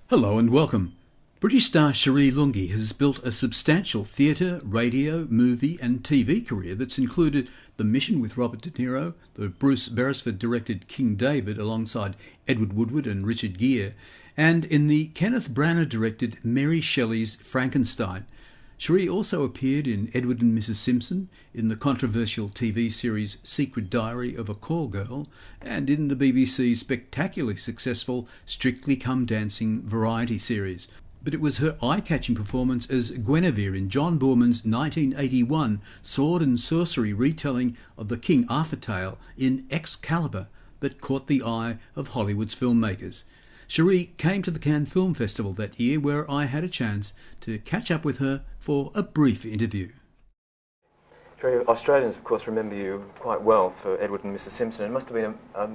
Hello and welcome. British star Cherie Lunghi has built a substantial theatre, radio, movie and TV career that's included The Mission with Robert DeNIro, the Bruce Beresford directed King David alongside Edward Woodward and Richard Gere, and in the Kenneth Branagh-directed Mary Shelley's Frankenstein. Cherie also appeared in Edward and Mrs Simpson, in the controversial TV series Secret Diary of a Call Girl, and in the BBC's spectacularly successful Strictly Come Dancing variety series. But it was her eye-catching performance as Guenevere in John Boorman's 1981 sword and sorcery retelling of the King Arthur tale in Excalibur that caught the eye of Hollywood's filmmakers. Cherie came to the Cannes Film Festival that year, where I had a chance to catch up with her for a brief interview. Cherie, Australians, of course, remember you quite well for Edward and Mrs Simpson. It must have been a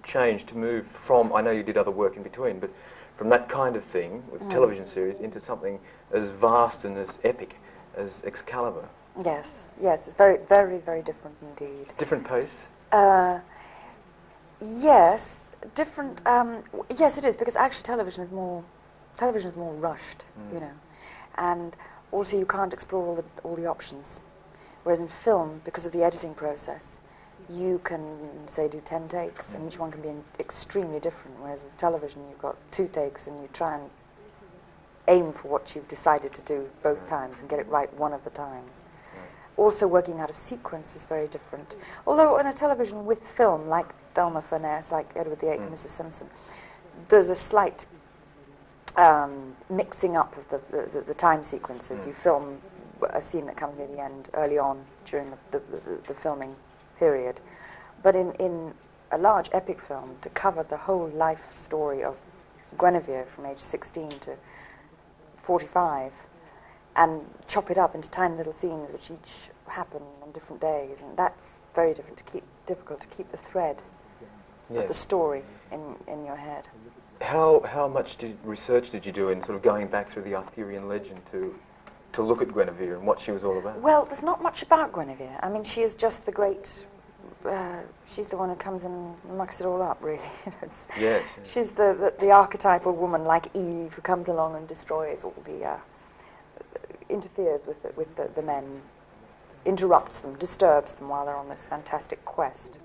change to move from, I know you did other work in between, but from that kind of thing, with television series, into something as vast and as epic as Excalibur. Yes, it's very, very, very different indeed. Different pace? Yes. Different. Yes, it is, because actually television is more rushed, you know, and also you can't explore all the options. Whereas in film, because of the editing process, you can say do 10 takes, and each one can be extremely different. Whereas with television, you've got 2 takes, and you try and aim for what you've decided to do both times and get it right one of the times. Also, working out of sequence is very different. Although in a television with film, like Thelma Furness, like Edward VIII and Mrs Simpson, there's a slight mixing up of the time sequences. You film a scene that comes near the end, early on during the filming period. But in a large epic film, to cover the whole life story of Guenevere from age 16 to 45, and chop it up into tiny little scenes which each happen on different days, and that's very difficult to keep the thread of the story in your head. How much research did you do in sort of going back through the Arthurian legend to look at Guinevere and what she was all about? Well, there's not much about Guinevere. I mean, she is just the great... she's the one who comes and mucks it all up, really. Yes. She's the archetypal woman, like Eve, who comes along and destroys all the... interferes with the men, interrupts them, disturbs them while they're on this fantastic quest.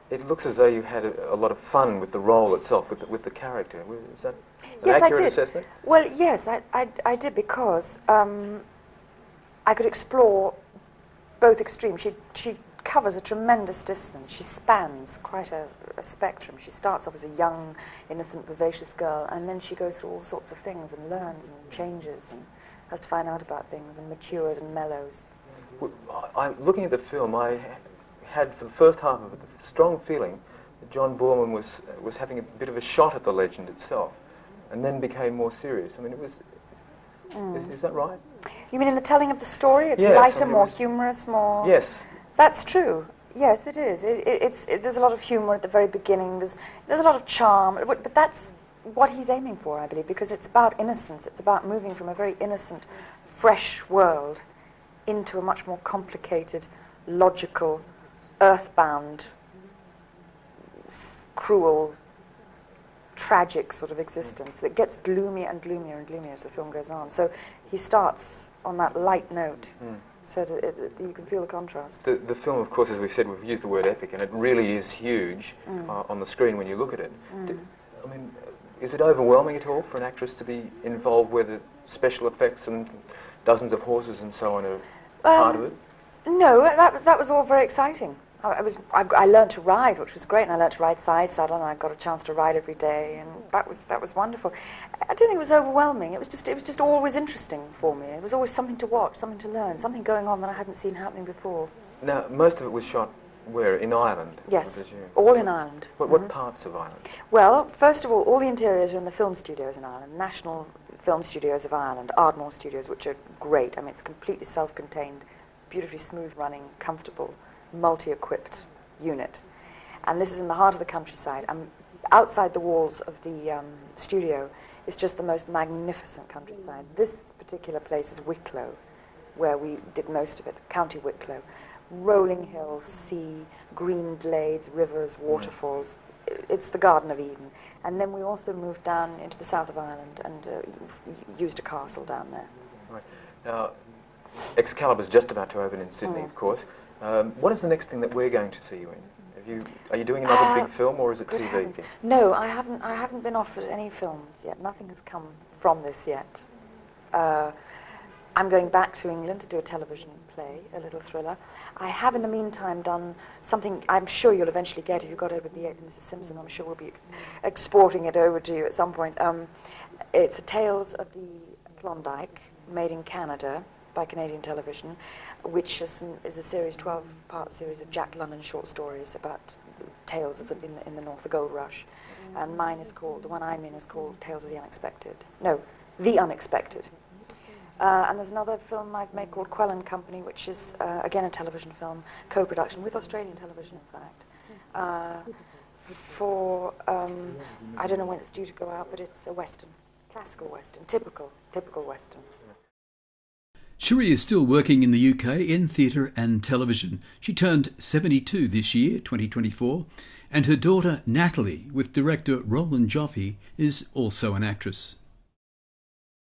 It looks as though you had a lot of fun with the role itself, with the character. Is that an Yes, accurate I did. assessment? Well, yes, I did, because I could explore both extremes. She covers a tremendous distance. She spans quite a spectrum. She starts off as a young, innocent, vivacious girl, and then she goes through all sorts of things and learns and changes and has to find out about things and matures and mellows. Looking at the film, I had, for the first half of it, the strong feeling that John Boorman was having a bit of a shot at the legend itself, and then became more serious. I mean, it was... Is that right? You mean in the telling of the story? It's Yes, lighter, more humorous, more... Yes. That's true. Yes, it is. There's a lot of humour at the very beginning. There's a lot of charm, but that's what he's aiming for, I believe, because it's about innocence. It's about moving from a very innocent, fresh world into a much more complicated, logical, earthbound, cruel, tragic sort of existence that gets gloomier and gloomier and gloomier as the film goes on. So he starts on that light note, so that you can feel the contrast. The film, of course, as we've said, we've used the word epic, and it really is huge on the screen when you look at it. I mean, is it overwhelming at all for an actress to be involved where the special effects and dozens of horses and so on are part of it? No, that was all very exciting. I learned to ride, which was great, and I learned to ride side saddle, and I got a chance to ride every day, and that was wonderful. I don't think it was overwhelming. It was just always interesting for me. It was always something to watch, something to learn, something going on that I hadn't seen happening before. Now, most of it was shot where? In Ireland? Yes, all in Ireland. What parts of Ireland? Well, first of all the interiors are in the film studios in Ireland, National Film Studios of Ireland, Ardmore Studios, which are great. I mean, it's completely self-contained, beautifully smooth-running, comfortable, multi-equipped unit. And this is in the heart of the countryside. Outside the walls of the studio is just the most magnificent countryside. This particular place is Wicklow, where we did most of it, County Wicklow. Rolling hills, sea, green glades, rivers, waterfalls, it's the Garden of Eden. And then we also moved down into the south of Ireland and used a castle down there. Right. Now, Excalibur's just about to open in Sydney, of course. What is the next thing that we're going to see you in? Are you doing another big film, or is it TV? Heavens. No, I haven't been offered any films yet. Nothing has come from this yet. I'm going back to England to do a television play, a little thriller. I have, in the meantime, done something I'm sure you'll eventually get. If you've got Edward and Mrs Simpson, I'm sure we'll be exporting it over to you at some point. It's Tales of the Klondike, made in Canada by Canadian Television, which is a series, 12-part series of Jack London short stories about tales of in the North, the Gold Rush. And mine is called, the one I'm in is called Tales of the Unexpected. No, The Unexpected. And there's another film I've made called Quell and Company, which is, again, a television film, co-production with Australian television, in fact. I don't know when it's due to go out, but it's a Western, classical Western, typical Western. Cherie is still working in the UK in theatre and television. She turned 72 this year, 2024, and her daughter Natalie, with director Roland Joffe, is also an actress.